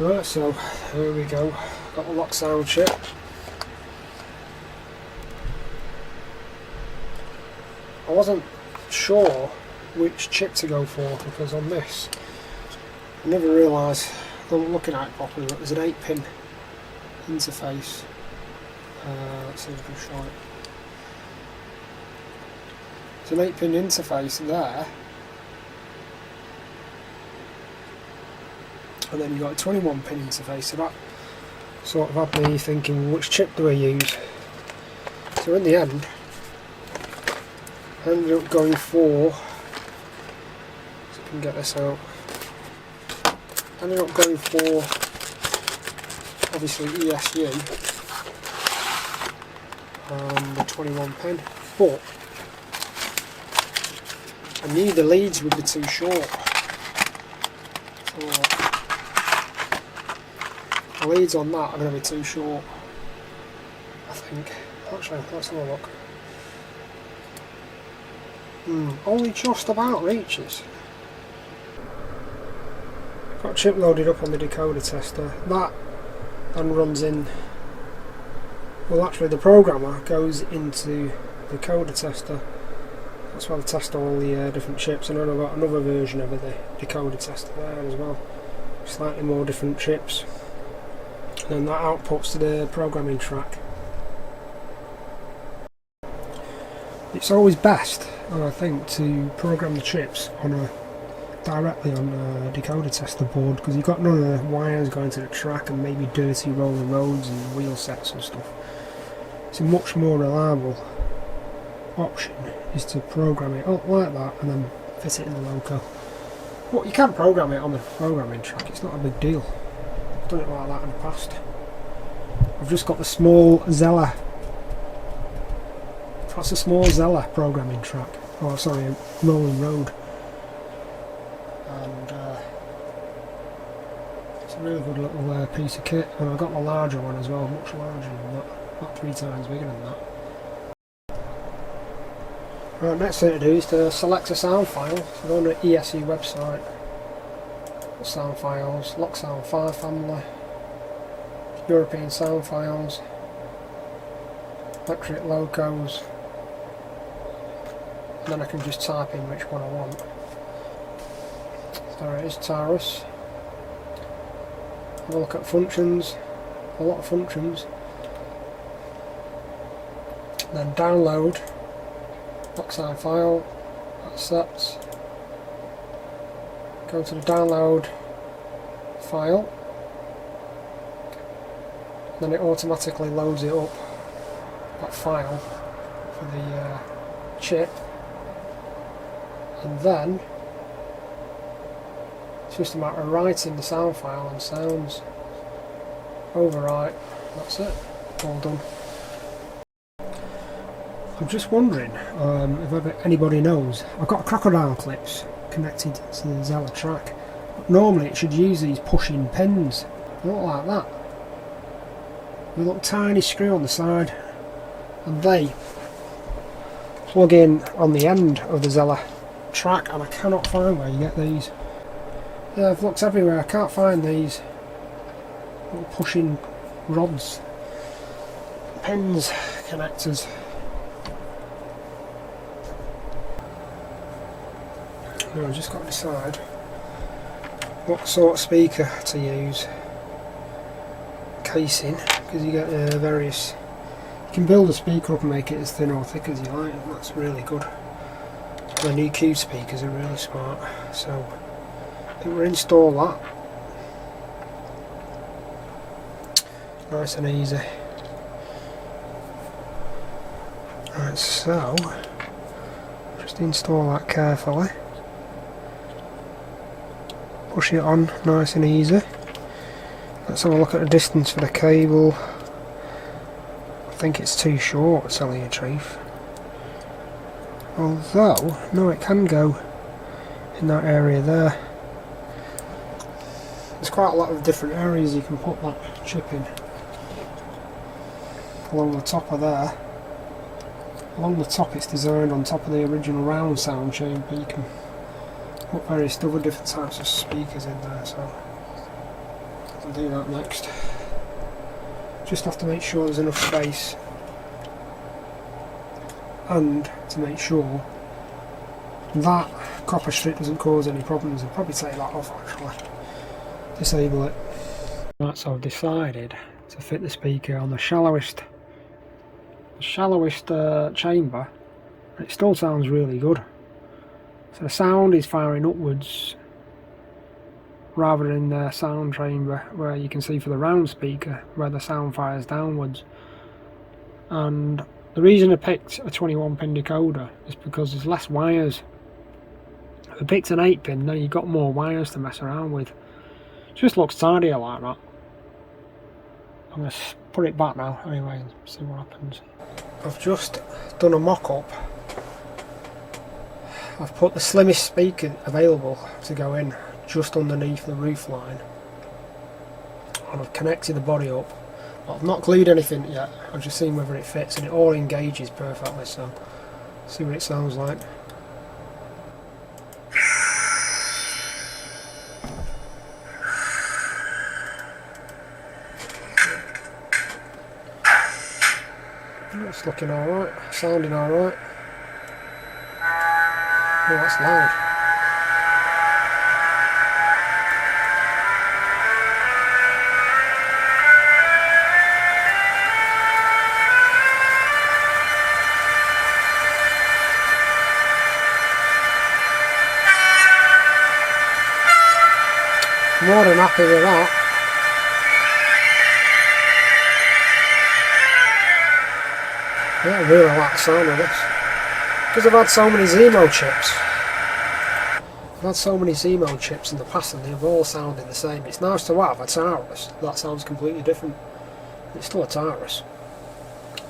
Right, so here we go. Got the lock sound chip. I wasn't sure which chip to go for because on this I never realised, I wasn't looking at it properly, but there's an 8-pin interface. Let's see if I can show it. There's an 8-pin interface there, and then you've got a 21-pin interface, so that sort of had me thinking, which chip do I use? So in the end I ended up going for, so I can get this out, I ended up going for obviously ESU and the 21-pin, but I knew the leads would be too short. So the leads on that are going to be too short, I think. Actually, let's have a look. Only just about reaches. Got a chip loaded up on the decoder tester. That then runs in, well actually the programmer goes into the decoder tester. That's why they test all the different chips, and then I've got another version of the decoder tester there as well. Slightly more different chips. And then that outputs to the programming track. It's always best, I think, to program the chips on directly on a decoder tester board, because you've got none of the wires going to the track and maybe dirty rolling roads and wheel sets and stuff. It's a much more reliable option is to program it up like that and then fit it in the loco. But you can program it on the programming track, it's not a big deal. I've done it like that in the past. I've just got the small Zella. That's a small Zella programming track. Oh, sorry, a rolling road. And it's a really good little piece of kit. And I've got the larger one as well, much larger than that. About 3 times bigger than that. Right, next thing to do is to select a sound file. So go on the ESU website. Sound files, lock sound 5 family, European sound files, electric locos, and then I can just type in which one I want. There it is, Taurus. Have a look at functions, a lot of functions. Then download, lock sound file, accept. Go to the download file, then it automatically loads it up, that file for the chip, and then it's just a matter of writing the sound file and sounds, overwrite, that's it, all done. I'm just wondering if anybody knows, I've got crocodile clips connected to the Zella track. Normally it should use these pushing pins. They look like that. They look tiny screw on the side, and they plug in on the end of the Zella track, and I cannot find where you get these. Yeah, I've looked everywhere, I can't find these little pushing rods, pins, connectors. Now I've just got to decide what sort of speaker to use. Casing, because you get various, you can build a speaker up and make it as thin or thick as you like, and that's really good. The EQ speakers are really smart, so I think we'll install that. Nice and easy. Right, so just install that carefully. Push it on nice and easy. Let's have a look at the distance for the cable. I think it's too short, to tell you the truth. Although, no, it can go in that area there. There's quite a lot of different areas you can put that chip in. Along the top of there. Along the top it's designed on top of the original round sound chamber, but you can put various other different types of speakers in there, so I'll do that next. Just have to make sure there's enough space, and to make sure that copper strip doesn't cause any problems. I'll probably take that off actually. Disable it. Right, so I've decided to fit the speaker on the shallowest chamber. It still sounds really good. So the sound is firing upwards rather than the sound chamber where you can see for the round speaker where the sound fires downwards. And the reason I picked a 21 pin decoder is because there's less wires. If I picked an 8 pin, then you've got more wires to mess around with. It just looks tidier like that. I'm going to put it back now anyway and see what happens. I've just done a mock-up. I've put the slimmest speaker available to go in just underneath the roof line, and I've connected the body up. I've not glued anything yet, I've just seen whether it fits, and it all engages perfectly, so see what it sounds like. It's looking alright, sounding alright. Oh, that's loud. More than happy with that. Yeah, I really like the sound of this. Because I've had so many Zemo chips. I've had so many Zemo chips in the past and they've all sounded the same. It's nice to have a Taurus that sounds completely different. It's still a Taurus,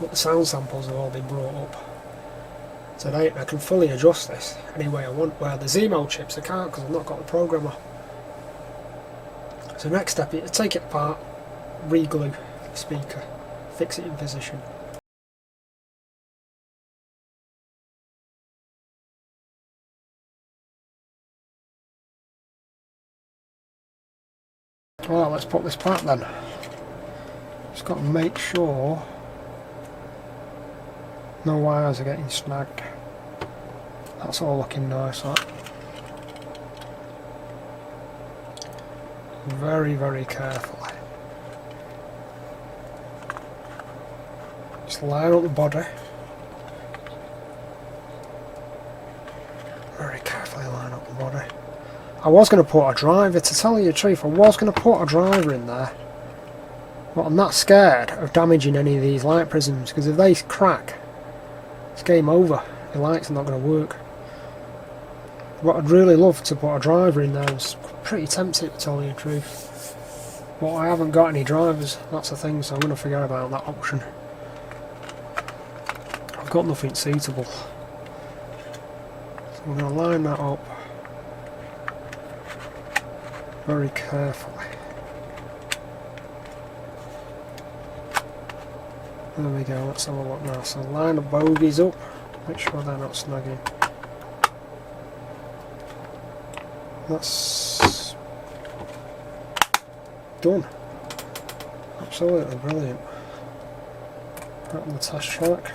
but the sound samples have all been brought up today, and I can fully adjust this any way I want. Where the Zemo chips I can't because I've not got the programmer. So next step is to take it apart, re-glue the speaker, fix it in position. Well, let's put this back then. Just got to make sure no wires are getting snagged. That's all looking nice, that. Very, very carefully. Just line up the body. Very carefully line up the body. I was going to put a driver, to tell you the truth, I was going to put a driver in there. But I'm not scared of damaging any of these light prisms, because if they crack, it's game over. The lights are not going to work. But I'd really love to put a driver in there. I was pretty tempted, to tell you the truth. But I haven't got any drivers, that's the thing, so I'm going to forget about that option. I've got nothing suitable. So I'm going to line that up very carefully. There we go, let's have a look now. So line the bogies up, make sure they're not snagging. That's done. Absolutely brilliant. Put on the test track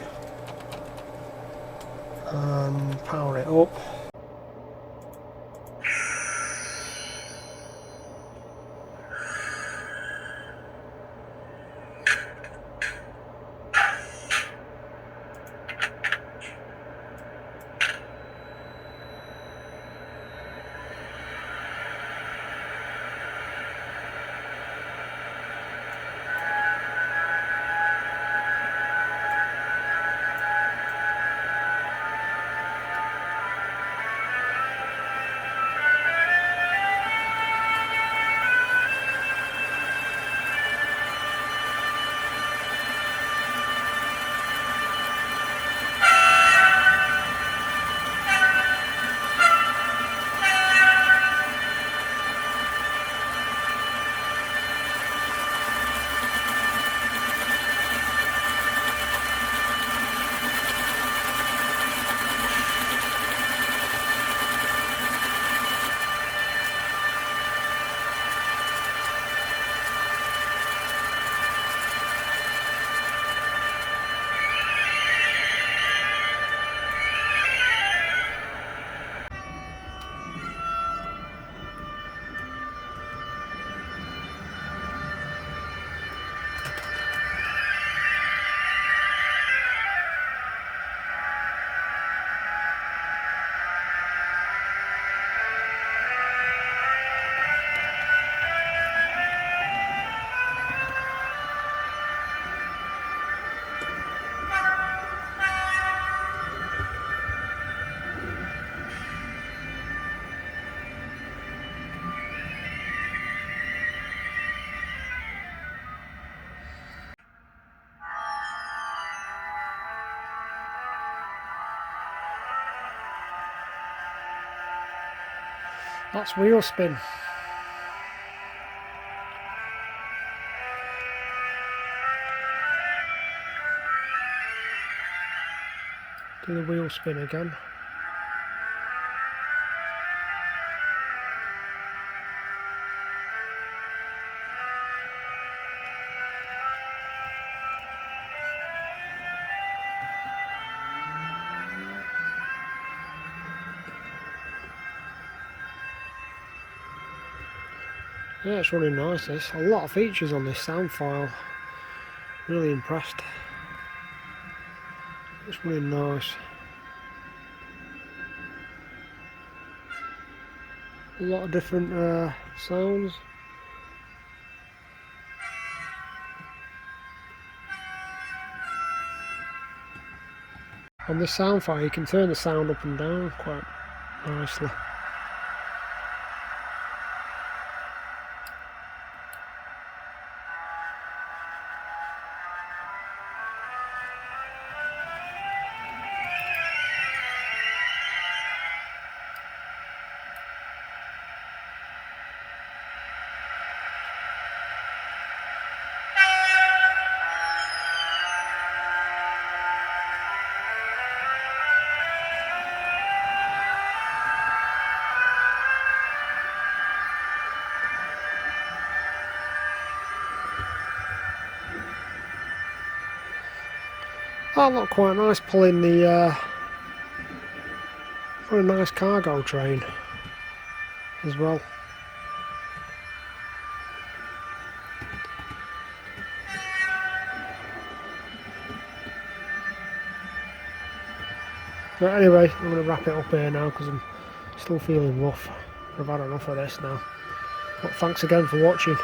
and power it up. That's wheel spin. Do the wheel spin again. Yeah, it's running nice. There's a lot of features on this sound file. Really impressed. It's running nice. A lot of different sounds. On this sound file you can turn the sound up and down quite nicely. That looked quite nice, pulling the for a nice cargo train as well. But anyway, I'm going to wrap it up here now because I'm still feeling rough. I've had enough of this now. But thanks again for watching.